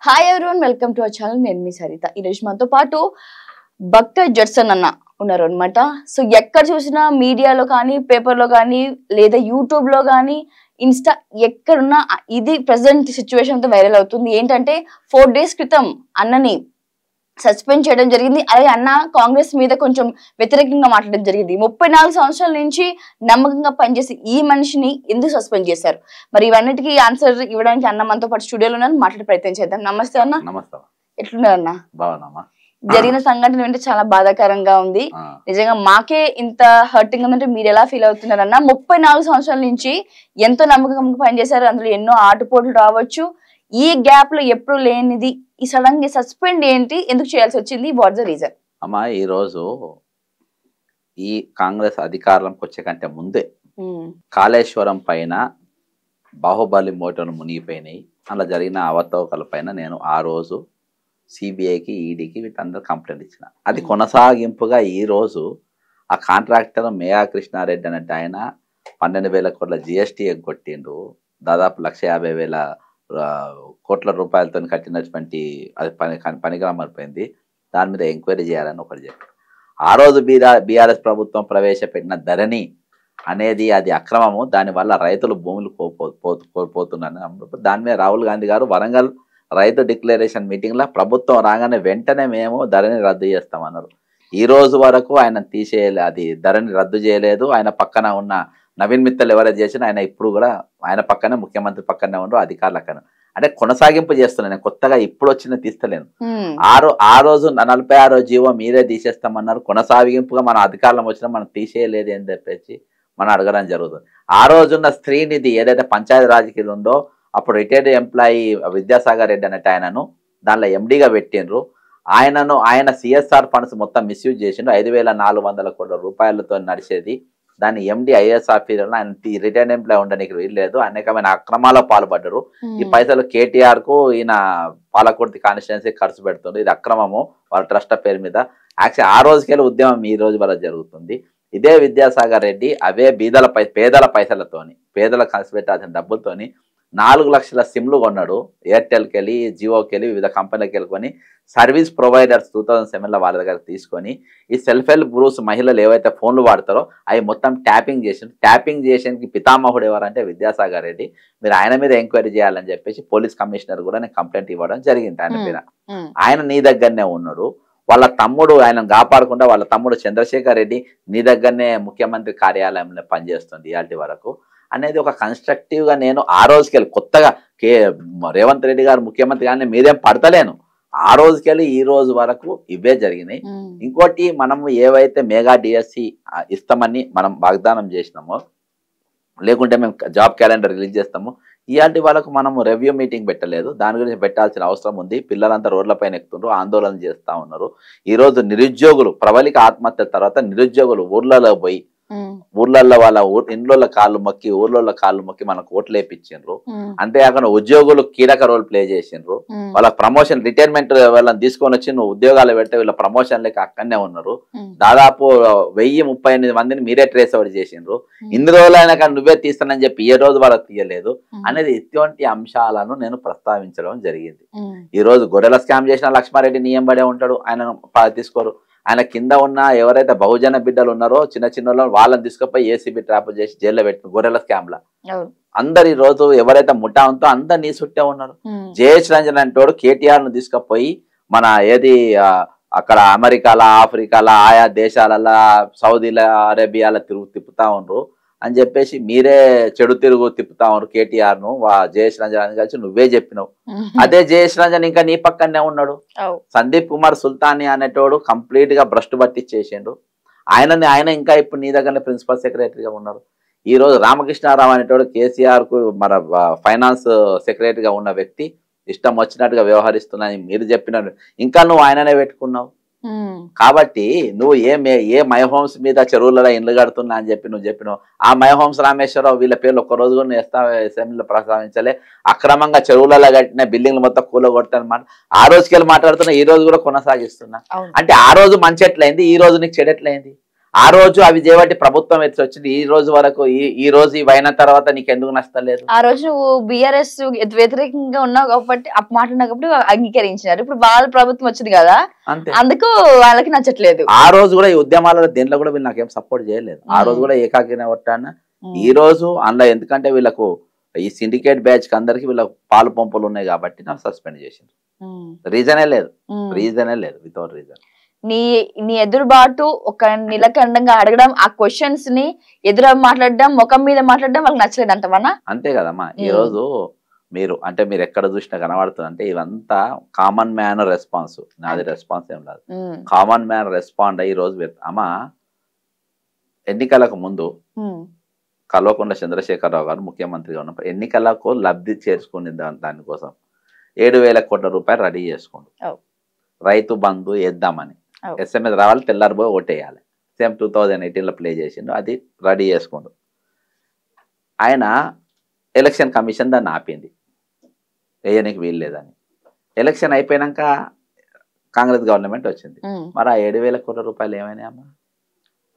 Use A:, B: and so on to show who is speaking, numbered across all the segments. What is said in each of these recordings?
A: Hi everyone, welcome to our channel. నేను మీ సరిత. ఈ రోజు మనతో పాటు భక్త జడ్సన్ అన్న ఉన్నారు అనమాట. సో ఎక్కడ చూసినా మీడియాలో కానీ, పేపర్లో కానీ, లేదా యూట్యూబ్ లో కానీ, ఇన్స్టా ఎక్కడున్నా ఇది ప్రెసెంట్ సిచ్యువేషన్ తో వైరల్ అవుతుంది. ఏంటంటే 4 days క్రితం అన్నని సస్పెండ్ చేయడం జరిగింది. అలాగే అన్న కాంగ్రెస్ మీద కొంచెం వ్యతిరేకంగా మాట్లాడడం జరిగింది. 34 సంవత్సరాల నుంచి నమ్మకంగా పనిచేసి ఈ మనిషిని ఎందుకు సస్పెండ్ చేశారు? మరి ఇవన్నిటికీ ఆన్సర్ ఇవ్వడానికి అన్న మనతో పాటు స్టూడియోలో ఉన్నారు. మాట్లాడే ప్రయత్నం చేద్దాం. నమస్తే అన్న.
B: నమస్తే.
A: ఎట్లున్నారు అన్న?
B: బాగున్నామా?
A: జరిగిన సంఘటన వింటే చాలా బాధాకరంగా ఉంది. నిజంగా మాకే ఇంత హర్టింగ్ ఉందంటే మీరు ఎలా ఫీల్ అవుతున్నారు అన్న? 34 సంవత్సరాల నుంచి ఎంతో నమ్మకంగా పనిచేశారు. అందులో ఎన్నో ఆటుపోట్లు రావచ్చు. ఈ గ్యాప్ లో ఎప్పుడు లేనిది ఈ సడన్ గా సస్పెండ్ ఏంటి, ఎందుకు చేయాల్సి వచ్చింది? What's the reason?
B: అమ్మా, ఈరోజు ఈ కాంగ్రెస్ అధికారంలోకి వచ్చే కంటే ముందే కాళేశ్వరం పైన బాహుబలి మోటార్లు మునిగిపోయినాయి. అలా జరిగిన అవతవకల పైన నేను ఆ రోజు సిబిఐకి, ఈడీకి వీటందరూ కంప్లైంట్ ఇచ్చిన. అది కొనసాగింపుగా ఈరోజు ఆ కాంట్రాక్టర్ మేఘా కృష్ణారెడ్డి అంటే ఆయన 12,000 కోట్ల జిఎస్టీ ఎగ్గొట్టిండు. దాదాపు 1,50,000 కోట్ల రూపాయలతో కట్టినటువంటి అది పనికిరా మారిపోయింది. దాని మీద ఎంక్వైరీ చేయాలని ఒకటి చెప్పారు. ఆ రోజు బీఆర్ఎస్ ప్రభుత్వం ప్రవేశపెట్టిన ధరణి అనేది అది అక్రమము, దానివల్ల రైతులు భూములు కోల్పోతున్నారు. దాని మీద రాహుల్ గాంధీ గారు వరంగల్ రైతు డిక్లరేషన్ మీటింగ్లో ప్రభుత్వం రాగానే వెంటనే మేము ధరణి రద్దు చేస్తామన్నారు. ఈ రోజు వరకు ఆయన అది ధరణి రద్దు చేయలేదు. ఆయన పక్కన ఉన్న నవీన్ మిత్తల్ ఎవరైతే చేసినా ఆయన ఇప్పుడు కూడా ఆయన పక్కనే, ముఖ్యమంత్రి పక్కనే ఉండరు, అధికారులు అక్కడ. అంటే కొనసాగింపు చేస్తున్నాను, కొత్తగా ఇప్పుడు వచ్చిన తీస్తలేను. ఆ రోజు 46వ జీవో మీరే తీసేస్తామన్నారు. కొనసాగింపుగా మన అధికారులం వచ్చినా మనం తీసేయలేదు అని చెప్పేసి మనం అడగడం జరుగుతుంది. ఆ రోజున్న స్త్రీనిధి ఏదైతే పంచాయతీ రాజకీయాలు ఉందో అప్పుడు రిటైర్డ్ ఎంప్లాయీ విద్యాసాగర్ రెడ్డి అనేట ఆయనను దానిలో ఎండీగా పెట్టిండ్రు. ఆయన సిఎస్ఆర్ ఫండ్స్ మొత్తం మిస్యూజ్ చేసిండు. 5,400 కోట్ల రూపాయలతో నడిచేది. దాన్ని ఎండి ఐఏఎస్ ఆఫీసర్లు ఆయన రిటైర్డ్ ఎంప్లాయీ ఉండడానికి వీల్లేదు. అనేకమైన అక్రమాల్లో పాల్పడ్డారు. ఈ పైసలు కేటీఆర్ కు ఈయన పాలకుర్తి కాన్స్టిట్యున్సీ ఖర్చు పెడుతుంది. ఇది అక్రమము వాళ్ళ ట్రస్ట్ పేరు మీద. యాక్చువల్ ఆ రోజుకెళ్ళి ఉద్యమం ఈ రోజు వరకు జరుగుతుంది. ఇదే విద్యాసాగర్ రెడ్డి అవే పేదల పైసలతోని, పేదలకు ఖర్చు పెట్టాల్సిన డబ్బులతోని 4 లక్షల సిమ్లు కొన్నాడు. ఎయిర్టెల్కి వెళ్ళి, జియోకి వెళ్ళి, వివిధ కంపెనీలకు వెళ్ళుకొని సర్వీస్ ప్రొవైడర్స్ 2007లో వాళ్ళ దగ్గర తీసుకొని ఈ సెల్ఫ్ హెల్ప్ గ్రూప్స్ మహిళలు ఏవైతే ఫోన్లు వాడతారో అవి మొత్తం ట్యాపింగ్ చేసేందుకు పితామహుడు ఎవరంటే విద్యాసాగర్ రెడ్డి. మీరు ఆయన మీద ఎంక్వైరీ చేయాలని చెప్పేసి పోలీస్ కమిషనర్ కూడా నేను కంప్లైంట్ ఇవ్వడం జరిగింది. ఆయన మీద ఆయన నీ దగ్గరనే ఉన్నాడు. వాళ్ళ తమ్ముడు ఆయన కాపాడకుండా వాళ్ళ తమ్ముడు చంద్రశేఖర్ రెడ్డి నీ దగ్గరనే ముఖ్యమంత్రి కార్యాలయంలో పనిచేస్తుంది ఇవాళ వరకు అనేది ఒక కన్స్ట్రక్టివ్గా నేను ఆ రోజుకెళ్ళి కొత్తగా రేవంత్ రెడ్డి గారు ముఖ్యమంత్రి కానీ మీరేం పడతలేను. ఆ రోజుకెళ్ళి ఈ రోజు వరకు ఇవే జరిగినాయి. ఇంకోటి, మనము ఏవైతే మెగా డిఎస్సి ఇస్తామని మనం వాగ్దానం చేసినామో, లేకుంటే మేము జాబ్ క్యాలెండర్ రిలీజ్ చేస్తాము, ఇలాంటి వాళ్ళకు మనము రివ్యూ మీటింగ్ పెట్టలేదు. దాని గురించి పెట్టాల్సిన అవసరం ఉంది. పిల్లలంతా రోడ్లపైన ఎక్కుతుండ్రు, ఆందోళన చేస్తూ ఉన్నారు. ఈరోజు నిరుద్యోగులు ప్రబలిక ఆత్మహత్య తర్వాత నిరుద్యోగులు ఊర్లలో పోయి ఊర్లలో వాళ్ళ ఇండ్ల కాళ్ళు మొక్కి, ఊర్లలో కాళ్ళు మొక్కి మనకు ఓట్లు వేయించిండ్రు. అంతేకాకుండా ఉద్యోగులు కీలక రోల్ ప్లే చేసిండ్రు. వాళ్ళ ప్రమోషన్, రిటైర్మెంట్ వాళ్ళని తీసుకొని వచ్చి నువ్వు ఉద్యోగాలు పెడితే వీళ్ళ ప్రమోషన్ లేక అక్కడనే ఉన్నారు. దాదాపు 1038 మందిని మీరే ట్రేస్ అవుట్ చేసిండ్రు. ఇన్ని రోజులైనా కానీ నువ్వే తీస్తానని చెప్పి ఏ రోజు వాళ్ళకి తీయలేదు అనేది ఇటువంటి అంశాలను నేను ప్రస్తావించడం జరిగింది. ఈ రోజు గొర్రెల స్కామ్ చేసిన లక్ష్మారెడ్డి నియంబడే ఉంటాడు, ఆయన తీసుకోరు. ఆయన కింద ఉన్న ఎవరైతే బహుజన బిడ్డలు ఉన్నారో చిన్న చిన్న వాళ్ళని తీసుకుపోయి ఏసీబీ ట్రాప్ చేసి జైల్లో పెట్టిన గొర్రెల స్కామ్ లా అందరు ఈ రోజు ఎవరైతే ముఠా ఉందో అందరు నీ చుట్టే ఉన్నారు. జయేష్ రంజన్ అంటోడు కేటీఆర్ ను తీసుకుపోయి మన అక్కడ అమెరికాల, ఆఫ్రికాల, ఆయా దేశాలలో, సౌదీల అరేబియాల తిప్పుతా ఉన్నారు అని చెప్పేసి మీరే చెడు తిరుగు తిప్పుతా ఉన్నారు కేటీఆర్ ను. జయేష్ రంజన్ కలిసి నువ్వే చెప్పినావు. అదే జయేష్ రంజన్ ఇంకా నీ పక్కనే ఉన్నాడు. సందీప్ కుమార్ సుల్తాని అనేటోడు కంప్లీట్ గా భ్రష్టు పట్టించేసిండు. ఆయన ఇంకా ఇప్పుడు నీ దగ్గరనే ప్రిన్సిపల్ సెక్రటరీగా ఉన్నారు. ఈ రోజు రామకృష్ణారావు అనేటోడు కేసీఆర్ కు మన ఫైనాన్స్ సెక్రటరీగా ఉన్న వ్యక్తి ఇష్టం వచ్చినట్టుగా వ్యవహరిస్తున్నాని మీరు చెప్పినారు. ఇంకా నువ్వు ఆయననే పెట్టుకున్నావు. కాబట్టి నువ్వు ఏ మై హోమ్స్ మీద చెరువులలో ఇండ్లు కడుతున్నా అని చెప్పి నువ్వు చెప్పినావు. ఆ మై హోమ్స్ రామేశ్వరరావు వీళ్ళ పేర్లు ఒక్కరోజు కూడా అసెంబ్లీలో ప్రస్తావించలే. అక్రమంగా చెరువులలో కట్టిన బిల్డింగ్లు మొత్తం కూలగొడతానమాట ఆ రోజుకెళ్ళి మాట్లాడుతున్నా, ఈ రోజు కూడా కొనసాగిస్తున్నా. అంటే ఆ రోజు మంచి ఎట్లయింది, ఈ రోజు నీకు చెడు ఎట్లయింది? ఆ రోజు అవి చేయబట్టి ప్రభుత్వం ఎత్తి వచ్చింది. ఈ రోజు వరకు ఈ రోజు ఇవి అయిన తర్వాత నీకు ఎందుకు నష్టం లేదు?
A: ఆ రోజు నువ్వు బిఆర్ఎస్ వ్యతిరేకంగా ఉన్నావు కాబట్టి మాట్లాడినప్పుడు అంగీకరించినారు. ఇప్పుడు వాళ్ళ ప్రభుత్వం వచ్చింది కదా,
B: అంతే.
A: అందుకు వాళ్ళకి నచ్చట్లేదు.
B: ఆ రోజు కూడా ఈ ఉద్యమాలలో దేంట్లో కూడా వీళ్ళు నాకేం సపోర్ట్ చేయలేదు. ఆ రోజు కూడా ఏకాకిన కొట్టాను. ఈ రోజు అందులో ఎందుకంటే వీళ్ళకు ఈ సిండికేట్ బ్యాచ్ కి అందరికి వీళ్ళకి పాలు పంపులు ఉన్నాయి కాబట్టి నన్ను సస్పెండ్ చేసింది. రీజనే లేదు, వితౌట్ రీజన్.
A: నీ ఎదురుబాటు ఒక నిలకండంగా అడగడం, ఆ క్వశ్చన్స్ ని ఎదురు మాట్లాడడం, ముఖం మీద మాట్లాడడం వాళ్ళకి నచ్చలేదు అంటవన్నా?
B: అంతే కదమ్మా. ఈ రోజు మీరు ఎక్కడ చూసినా కనబడుతుంది అంటే ఇవంతా కామన్ మ్యాన్ రెస్పాన్స్. నాది రెస్పాన్స్ ఏం లేదు, కామన్ మ్యాన్ రెస్పాండ్ అయ్యి ఈ రోజు అమ్మా ఎన్నికలకు ముందు కల్వకుంట్ల చంద్రశేఖరరావు గారు ముఖ్యమంత్రిగా ఉన్నప్పుడు ఎన్నికలకు లబ్ధి చేర్చుకునే దానికోసం 7,000 కోట్ల రూపాయలు రెడీ చేసుకోండు. రైతు బంధు వేద్దామని SMS రావాలి, తెల్లారిపోయి ఓటేయాలి. సేమ్ 2018లో ప్లే చేసిండు, అది రెడీ చేసుకోండు. ఆయన ఎలక్షన్ కమిషన్ దాన్ని ఆపింది, వేయనికి వీలు లేదని. ఎలక్షన్ అయిపోయినాక కాంగ్రెస్ గవర్నమెంట్ వచ్చింది. మరి ఆ 7,000 కోట్ల రూపాయలు ఏమైనా అమ్మా?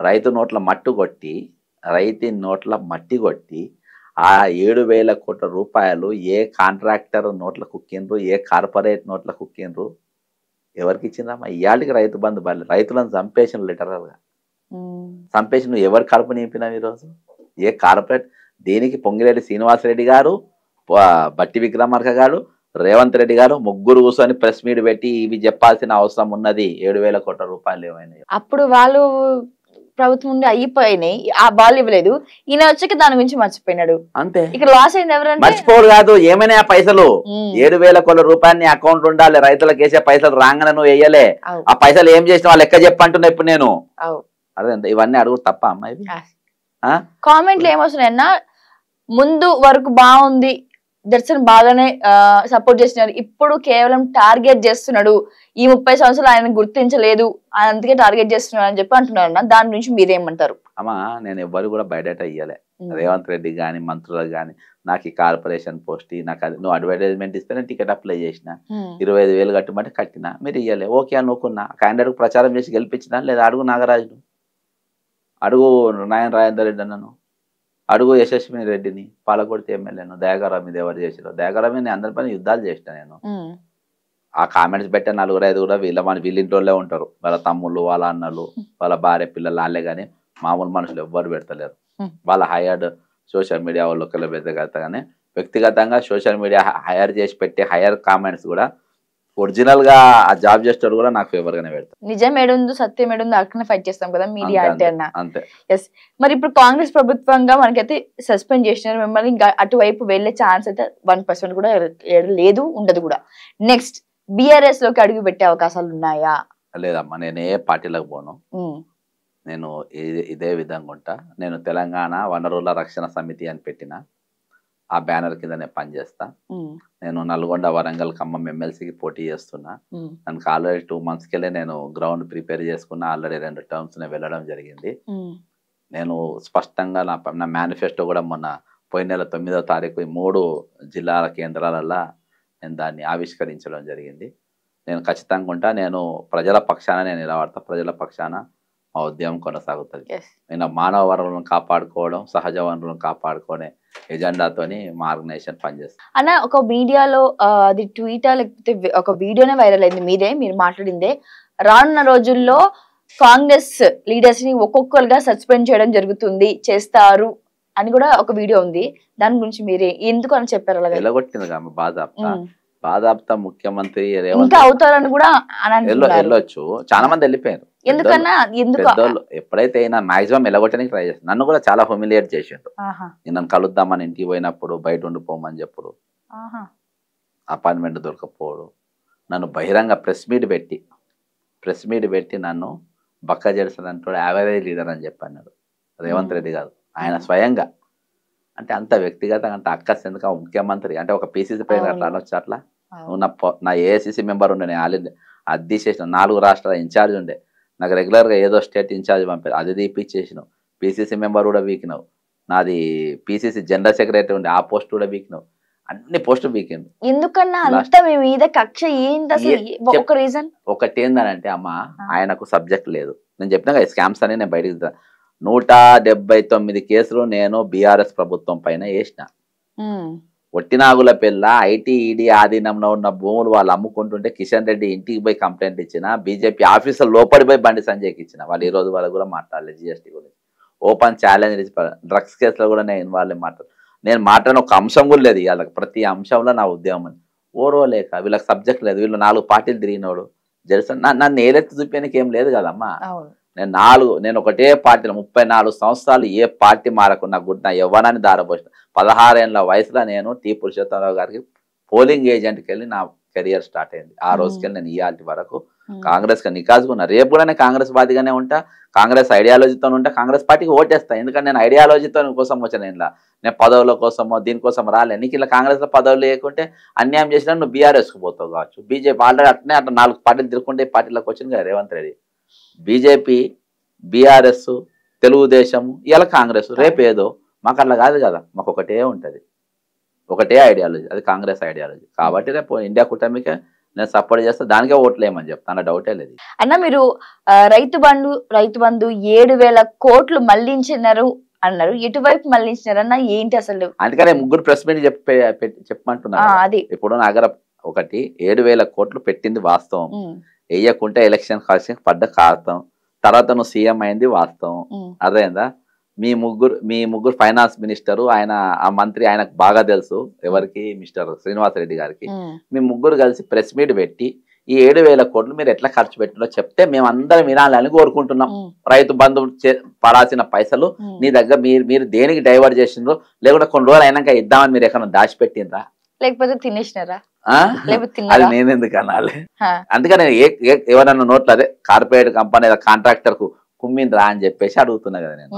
B: రైతు నోట్ల మట్టి కొట్టి ఆ 7,000 కోట్ల రూపాయలు ఏ కాంట్రాక్టర్ నోట్ల కుక్కిండ్రు, ఏ కార్పొరేట్ నోట్ల కుక్కిండ్రు, ఎవరికి ఇచ్చిందమ్మా? ఇవాళకి రైతు బంధు రైతులను చంపేసిన లిటరల్గా చంపేసి నువ్వు ఎవరు కడుపు నింపినావు ఈరోజు? ఏ కార్పొరేట్? దీనికి పొంగిరెడ్డి శ్రీనివాసరెడ్డి గారు, బట్టి విక్రమార్క గారు, రేవంత్ రెడ్డి గారు ముగ్గురు కూర్చొని ప్రెస్ మీట్ పెట్టి ఇవి చెప్పాల్సిన అవసరం ఉన్నది. 7,000 కోట్ల రూపాయలు ఏమైనా
A: అప్పుడు వాళ్ళు ప్రభుత్వం నుండి అయిపోయినాయి, ఆ బాల్ ఇవ్వలేదు. ఈయన వచ్చాక దాని గురించి మర్చిపోయినాడు.
B: అంతే.
A: ఇక్కడ లాస్ అయింది ఎవరంటే
B: మర్చిపోడు కాదు, ఏమైనా ఆ పైసలు 7,000 కోట్ల రూపాయలు నీ అకౌంట్ ఉండాలి. రైతులకు వేసే పైసలు రాగానే నువ్వు వేయలే. ఆ పైసలు ఏం చేసిన వాళ్ళు లెక్క చెప్పంటున్నా ఇప్పుడు నేను. అదే ఇవన్నీ అడుగు తప్ప అమ్మాయి.
A: కామెంట్లు ఏమొస్తున్నాయన్నా, ముందు వరకు బాగుంది, దర్శన్ బాగానే సపోర్ట్ చేస్తున్నారు, ఇప్పుడు కేవలం టార్గెట్ చేస్తున్నాడు, ఈ 30 సంవత్సరాలు ఆయన గుర్తించలేదు అందుకే టార్గెట్ చేస్తున్నాడు అని చెప్పి అంటున్నారు అన్న. దాని గురించి మీరేమంటారు?
B: అమ్మా నేను ఎవరు కూడా బయట ఇయ్యలే. రేవంత్ రెడ్డి కానీ మంత్రులకు కానీ నాకు ఈ కార్పొరేషన్ పోస్ట్ నాకు అది నువ్వు అడ్వర్టైజ్మెంట్ ఇస్తే నేను టికెట్ అప్లై చేసిన, 25,000 కట్టమంటే కట్టినా, మీరు ఇయ్యలే. ఓకే అనుకున్నా, క్యాండిడేట్ ప్రచారం చేసి గెలిపించినా. లేదా అడుగు నాగరాజును, అడుగు నాయన రాజేందర్ రెడ్డి అన్నను, అడుగు యశస్విని రెడ్డిని, పాలకొడితే ఎమ్మెల్యేను, దయాకరావు మీద ఎవరు చేసారు? దయాకరావు మీద అందరి పైన యుద్ధాలు చేసిన నేను. ఆ కామెంట్స్ పెట్టే 4-5 కూడా వీళ్ళింట్లోనే ఉంటారు. వాళ్ళ తమ్ముళ్ళు, వాళ్ళ అన్నలు, వాళ్ళ భార్య పిల్లలు వాళ్ళే కానీ మామూలు మనుషులు ఎవ్వరు పెడతలేరు. వాళ్ళ హైర్డ్ సోషల్ మీడియా వాళ్ళు ఒకళ్ళు పెద్దగత కానీ వ్యక్తిగతంగా సోషల్ మీడియా హైర్ చేసి పెట్టే హైయర్ కామెంట్స్ కూడా ఒరిజినల్ గా ఆ జాబ్ చేస్తాడు కూడా నాకు ఫేవర్ గానే పెడతాడు.
A: నిజం ఏడుందో సత్యం ఏడుందో అక్కడ ఫైట్ చేస్తాం కదా మీడియా అంటే అన్న.
B: అంతే.
A: ఎస్. మరి ఇప్పుడు కాంగ్రెస్ ప్రభుత్వంగా మనకైతే సస్పెండ్ చేసినారు, మిమ్మల్ని ఇంకా అటువైపు వెళ్లే ఛాన్స్ అయితే 1% కూడా లేదు, ఉండదు కూడా. నెక్స్ట్ బిఆర్ఎస్ లోకి అడుగు పెట్టే అవకాశాలు ఉన్నాయా?
B: లేదమ్మా, నేను ఏ పార్టీలకు పోను. నేను ఇదే విధంగా ఉంటా. నేను తెలంగాణ వనరుల రక్షణ సమితి అని పెట్టిన ఆ బ్యానర్ కింద నేను పనిచేస్తా. నేను నల్గొండ, వరంగల్, ఖమ్మం ఎమ్మెల్సీకి పోటీ చేస్తున్నా. నాకు ఆల్రెడీ 2 months కెళ్ళి నేను గ్రౌండ్ ప్రిపేర్ చేసుకున్నా. ఆల్రెడీ 2 terms నేను వెళ్ళడం జరిగింది. నేను స్పష్టంగా నా మేనిఫెస్టో కూడా మొన్న పోయిన నెల 9వ తారీఖు 3 జిల్లాల కేంద్రాలలో నేను దాన్ని ఆవిష్కరించడం జరిగింది. నేను ఖచ్చితంగా ఉంటా. నేను ప్రజల పక్షాన నేను నిలబడతా. ప్రజల పక్షాన మా ఉద్యమం కొనసాగుతుంది. నేను మానవ వనరులను కాపాడుకోవడం, సహజ వనరులను కాపాడుకునే ఎజెండాతోని మా ఆర్గనైజేషన్ పనిచేస్తుంది.
A: అన్న ఒక మీడియాలో అది ట్వీటా లేకపోతే ఒక వీడియోనే వైరల్ అయింది, మీరు మాట్లాడిందే, రానున్న రోజుల్లో కాంగ్రెస్ లీడర్స్ ని ఒక్కొక్కరుగా సస్పెండ్ చేయడం జరుగుతుంది, చేస్తారు అని కూడా ఒక వీడియో ఉంది. దాని గురించి మీరే ఎందుకు అని చెప్పారు? అలాగే
B: వెళ్ళగొట్టింది బాధాప్తా ముఖ్యమంత్రి
A: ఇంకా అవుతారని కూడా
B: వెళ్ళొచ్చు. చాలా మంది వెళ్ళిపోయారు.
A: ఎందుకన్నా
B: పెద్దోళ్ళు ఎప్పుడైతే అయినా మాక్సిమం వెళ్ళగొట్టడానికి ట్రై చేస్తాను. నన్ను కూడా చాలా హ్యూమిలియేట్ చేసిండు. నన్ను కలుద్దామని ఇంటికి పోయినప్పుడు బయట ఉండిపోమని చెప్పుడు, అపాయింట్మెంట్ దొరకపోవడం, నన్ను బహిరంగ ప్రెస్ మీట్ పెట్టి నన్ను బక్క జడ్సన్ అంటాడు యావరేజ్ లీడర్ అని చెప్పన్నాడు రేవంత్ రెడ్డి గారు. ఆయన స్వయంగా అంటే అంత వ్యక్తిగతంగా అంటే అక్కస్ ఎందుకు ముఖ్యమంత్రి అంటే ఒక పీసీసీ పైన అట్లా అనొచ్చు. అట్లా నువ్వు నా ఏఐసిసి మెంబర్ ఉండే, నేను ఆల్రెడీ అది తీసేసిన. 4 రాష్ట్రాల ఇన్ఛార్జ్ ఉండే, నాకు రెగ్యులర్గా ఏదో స్టేట్ ఇన్ఛార్జ్ పంపారు, అది తీపిచ్చేసినావు. పీసీసీ మెంబర్ కూడా వీకినావు. నాది పీసీసీ జనరల్ సెక్రటరీ ఉండే, ఆ పోస్ట్ కూడా వీకినావు. అన్ని పోస్టులు వీకిండు.
A: ఎందుకన్నా అంత మీ మీద కక్ష ఏంటి? అసలు ఒక రీజన్
B: ఒకటి ఏందనంటే అమ్మ, ఆయనకు సబ్జెక్ట్ లేదు. నేను చెప్పినా స్కామ్స్ అని నేను బయటకు 179 కేసులు నేను బీఆర్ఎస్ ప్రభుత్వం పైన వేసిన. ఒట్టినాగుల పిల్ల ఐటీ ఈడీ ఆధీనంలో ఉన్న భూములు వాళ్ళు అమ్ముకుంటుంటే కిషన్ రెడ్డి ఇంటికి పోయి కంప్లైంట్ ఇచ్చిన, బీజేపీ ఆఫీసర్ లోపలి పోయి బండి సంజయ్కి ఇచ్చిన. వాళ్ళు ఈ రోజు వాళ్ళకు కూడా మాట్లాడలేదు జీఎస్టీ గురించి. ఓపెన్ ఛాలెంజ్ డ్రగ్స్ కేసులో కూడా నేను ఇన్వాల్వ్ నేను మాట్లాడిన ఒక అంశం కూడా లేదు. వాళ్ళకి ప్రతి అంశంలో నా ఉద్యమం ఓర్వలేక వీళ్ళకి సబ్జెక్ట్ లేదు. వీళ్ళు 4 పార్టీలు తిరిగినోడు జెర్సన్ నన్ను ఏదెత్తి చూపించడానికి ఏం లేదు కదమ్మా. నేను ఒకటే పార్టీలో 34 సంవత్సరాలు ఏ పార్టీ మారకుండా నా యవ్వనాన్ని దారపోసిన 16 ఏళ్ళ వయసులో నేను టి పురుషోత్తమరావు గారికి పోలింగ్ ఏజెంట్కి వెళ్ళి నా కెరియర్ స్టార్ట్ అయింది. ఆ రోజుకెళ్ళి నేను ఇవాళ వరకు కాంగ్రెస్ నికాజుకున్నా. రేపు కూడా నేను కాంగ్రెస్ బాధిగానే ఉంటా, కాంగ్రెస్ ఐడియాలజీతో ఉంటా, కాంగ్రెస్ పార్టీకి ఓటేస్తా. ఎందుకంటే నేను ఐడియాలజీతో కోసం వచ్చాను. నేను పదవుల కోసమో దీనికోసం రాలే. నీకు ఇలా కాంగ్రెస్లో పదవులు లేకుంటే అన్యాయం చేసినా నువ్వు బీఆర్ఎస్కి పోతావు కావచ్చు. బీజేపీ ఆల్రెడీ అట్లా 4 పార్టీలు తిరుగుకుంటే పార్టీలోకి వచ్చింది కదా రేవంత్ రెడ్డి. బీజేపీ, బీఆర్ఎస్, తెలుగుదేశం, ఇలా కాంగ్రెస్. రేపేదో మాకు అట్లా కాదు కదా, మాకు ఒకటే ఉంటుంది, ఒకటే ఐడియాలజీ, అది కాంగ్రెస్ ఐడియాలజీ. కాబట్టి రేపు ఇండియా కూటమికే నేను సపోర్ట్ చేస్తా, దానికే ఓట్లేమని చెప్తాను, డౌటే లేదు.
A: అన్న మీరు రైతు బంధు 7,000 కోట్లు మళ్లించినారు అన్నారు, ఎటువైపు మళ్లించినారన్న ఏంటి అసలు?
B: అందుకనే 3 ప్రెస్ మీట్ చెప్పమంటున్నారు. ఇప్పుడు నగర ఒకటి 7,000 కోట్లు పెట్టింది వాస్తవం, వేయకుంటే ఎలక్షన్ కాస్ట్ పడ్డ కారణం, తర్వాత నువ్వు సీఎం అయింది వాస్తవం. అర్థమైందా? మీ ముగ్గురు ఫైనాన్స్ మినిస్టరు, ఆయన ఆ మంత్రి ఆయనకు బాగా తెలుసు, ఎవరికి, మిస్టర్ శ్రీనివాసరెడ్డి గారికి. మీ ముగ్గురు కలిసి ప్రెస్ మీట్ పెట్టి ఈ 7,000 కోట్లు మీరు ఎట్లా ఖర్చు పెట్టినో చెప్తే మేమందరం వినాలని కోరుకుంటున్నాం. రైతు బంధు పడాల్సిన పైసలు నీ దగ్గర మీరు దేనికి డైవర్ట్ చేసిండ్రో, లేకుంటే కొన్ని రోజులు అయినాక ఇద్దామని మీరు ఎక్కడ దాచిపెట్టినరా,
A: లేకపోతే తినేసినారా?
B: అది నేను ఎందుకు అనాలి? అందుకని ఎవరన్నా నోట్లు అదే కార్పొరేట్ కంపెనీ కాంట్రాక్టర్ కు కుమ్మిండ్రా అని చెప్పేసి అడుగుతున్నా కదా నేను.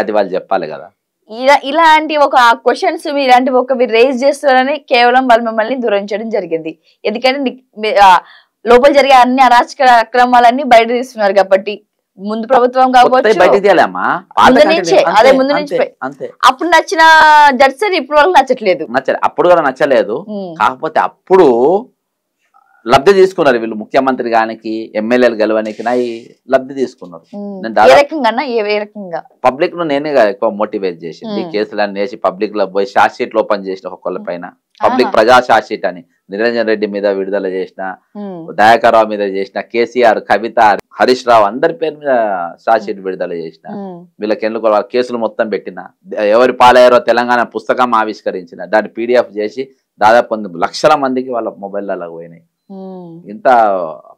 B: అది వాళ్ళు చెప్పాలి కదా.
A: ఇలాంటి ఒక క్వశ్చన్స్ ఇలాంటి మీరు రేజ్ చేస్తారని కేవలం వాళ్ళు మిమ్మల్ని దూరించడం జరిగింది. ఎందుకంటే లోపల జరిగే అన్ని అరాచక అక్రమాలన్నీ బయట తీస్తున్నారు కాబట్టి. ముందు ప్రభుత్వం కావచ్చు, అదే ముందు నుంచి అప్పుడు నచ్చిన జడ్సన్ ఇప్పుడు వాళ్ళకి నచ్చట్లేదు.
B: అప్పుడు కూడా నచ్చలేదు. కాకపోతే అప్పుడు లబ్ధి తీసుకున్నారు వీళ్ళు, ముఖ్యమంత్రి గానికి ఎమ్మెల్యేలు గెలవడానికి లబ్ధి తీసుకున్నారు. పబ్లిక్ ను నేనే ఎక్కువ మోటివేట్ చేసింది. కేసులన్నీ వేసి పబ్లిక్ లో పోయి షార్ట్ షీట్లు ఓపెన్ చేసిన ఒక్కొక్కళ్ళ పైన, పబ్లిక్ ప్రజా షార్ట్ షీట్ అని నిరంజన్ రెడ్డి మీద విడుదల చేసిన, దయాకర్ రావు మీద చేసిన, కేసీఆర్, కవిత, హరీష్ రావు అందరి పేరు మీద షార్ట్ షీట్ విడుదల చేసిన, వీళ్ళకి ఎన్నుకో కేసులు మొత్తం పెట్టిన, ఎవరి పాలయ్యారో తెలంగాణ పుస్తకం ఆవిష్కరించిన, దాన్ని PDF చేసి దాదాపు 1 లక్షల మందికి వాళ్ళ మొబైల్లో పోయినాయి. ఇంత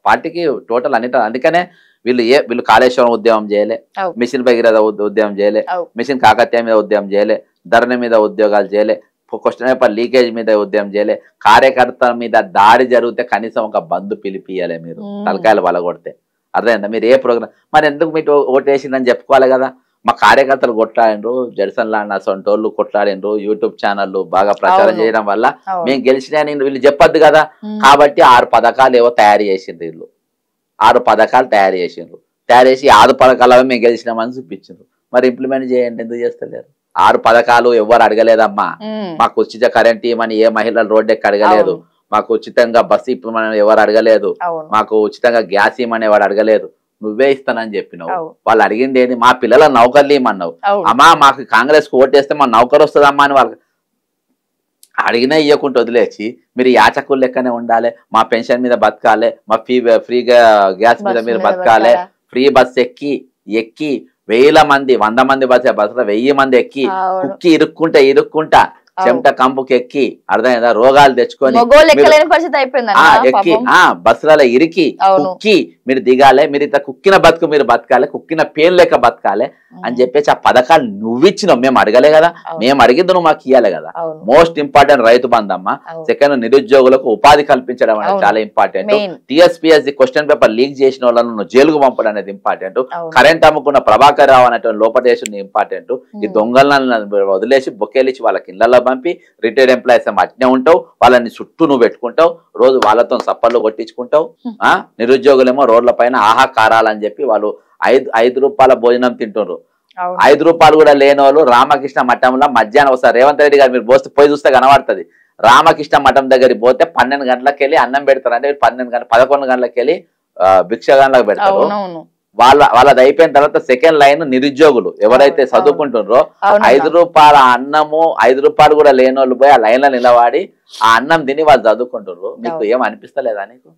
B: పార్టీకి టోటల్ అన్నిట. అందుకనే వీళ్ళు కాళేశ్వరం ఉద్యమం చేయలే, మిషన్ భగీరథ ఉద్యమం చేయలే, మిషన్ కాకతీయ మీద ఉద్యమం చేయలే, ధరణి మీద ఉద్యోగాలు చేయలే, క్వశ్చన్ పేపర్ లీకేజ్ మీద ఉద్యమం చేయలే, కార్యకర్తల మీద దాడి జరిగితే కనీసం ఒక బంధు పిలిపియాలే మీరు, తలకాయలు వలగొడితే. అర్థమైందా? మీరు ఏ ప్రోగ్రామ్ మరి ఎందుకు మీరు ఓటేసిందని చెప్పుకోవాలి కదా. మా కార్యకర్తలు కొట్లాడినరు, జడ్సన్ లాంటి సొంటోళ్ళు కొట్లాడినరు, యూట్యూబ్ ఛానళ్ళు బాగా ప్రచారం చేయడం వల్ల మేము గెలిచినా వీళ్ళు చెప్పొద్దు కదా. కాబట్టి 6 పథకాలు ఏవో తయారు చేసిండ్రు వీళ్ళు, 6 పథకాలు తయారు చేసిండ్రు. తయారు చేసి 6 పథకాలు మేము గెలిచినామని చూపించిండ్రు. మరి ఇంప్లిమెంట్ చేయండి, ఎందుకు చేస్తలేరు? 6 పథకాలు ఎవరు అడగలేదమ్మా. మాకు ఉచిత కరెంట్ ఇవ్వమని ఏ మహిళలు రోడ్డు ఎక్కి అడగలేదు, మాకు ఉచితంగా బస్సు ఇప్పమని ఎవరు అడగలేదు, మాకు ఉచితంగా గ్యాస్ ఇవ్వమని ఎవరు అడగలేదు. నువ్వే ఇస్తానని చెప్పినావు. వాళ్ళు అడిగింది ఏంటి? మా పిల్లల నౌకర్లు ఇమ్మన్నావు. అమ్మా మాకు కాంగ్రెస్ కు ఓటేస్తే మా నౌకరు వస్తుందమ్మా అని వాళ్ళకి అడిగినా ఇవ్వకుండా వదిలేసి మీరు యాచకులు లెక్కనే ఉండాలి, మా పెన్షన్ మీద బతకాలి, మా ఫ్రీగా గ్యాస్ మీద మీరు బతకాలి, ఫ్రీ బస్ ఎక్కి 1000 మంది 100 మంది బస్సులో 1000 మంది ఎక్కి కుక్కి ఇరుక్కుంటా చెమట కంపుకి ఎక్కి, అర్థమైందా, రోగాలు తెచ్చుకొని ఎక్కి బస్సులలో ఇరికి కుక్కి మీరు దిగాలి, మీరు ఇట్లా కుక్కిన బతుకు మీరు బతకాలి, కుక్కిన పేరు లెక్క బతకాలి అని చెప్పేసి ఆ పథకాలు నువ్వు ఇచ్చినావు, మేము అడగలే కదా. మేము అడిగింది నువ్వు మాకు ఇవ్వాలి కదా. మోస్ట్ ఇంపార్టెంట్ రైతు బంధమ్మ. సెకండ్, నిరుద్యోగులకు ఉపాధి కల్పించడం అనేది చాలా important. TSPSC question paper leak చేసిన వాళ్ళను జైలుకు పంపడం అనేది ఇంపార్టెంట్. కరెంట్ అమ్ముకున్న ప్రభాకర్ రావు అనేటువంటి లోపటేషన్ ఇంపార్టెంట్. ఈ దొంగలను వదిలేసి బొకేలిచ్చి వాళ్ళకి ఇళ్లలో పంపి రిటైర్డ్ ఎంప్లాయీస్ అట్నే ఉంటావు, వాళ్ళని చుట్టూ నువ్వు పెట్టుకుంటావు, రోజు వాళ్ళతో సప్పర్లు కొట్టించుకుంటావు. నిరుద్యోగులేమో రోడ్ల పైన ఆహాకారాలని చెప్పి వాళ్ళు 5 రూపాయల భోజనం తింటున్నారు. 5 రూపాయలు కూడా లేని వాళ్ళు రామకృష్ణ మఠంలో మధ్యాహ్నం వస్తారు. రేవంత్ రెడ్డి గారు మీరు పోయి చూస్తే కనబడుతుంది. రామకృష్ణ మఠం దగ్గరికి పోతే 12 గంటలకు వెళ్ళి అన్నం పెడతారు. అంటే 11 గంటలకు వెళ్ళి భిక్ష గంటలకు పెడతారు. వాళ్ళది అయిపోయిన తర్వాత సెకండ్ లైన్ నిరుద్యోగులు ఎవరైతే చదువుకుంటున్నారో
A: అవునన్నా.
B: 5 రూపాయల అన్నము 5 రూపాయలు కూడా లేని వాళ్ళు పోయి ఆ లైన్ లో నిలబడి ఆ అన్నం తిని వాళ్ళు చదువుకుంటున్నారు. మీకు
A: అవును.
B: ఏం అనిపిస్తలేదా నీకు?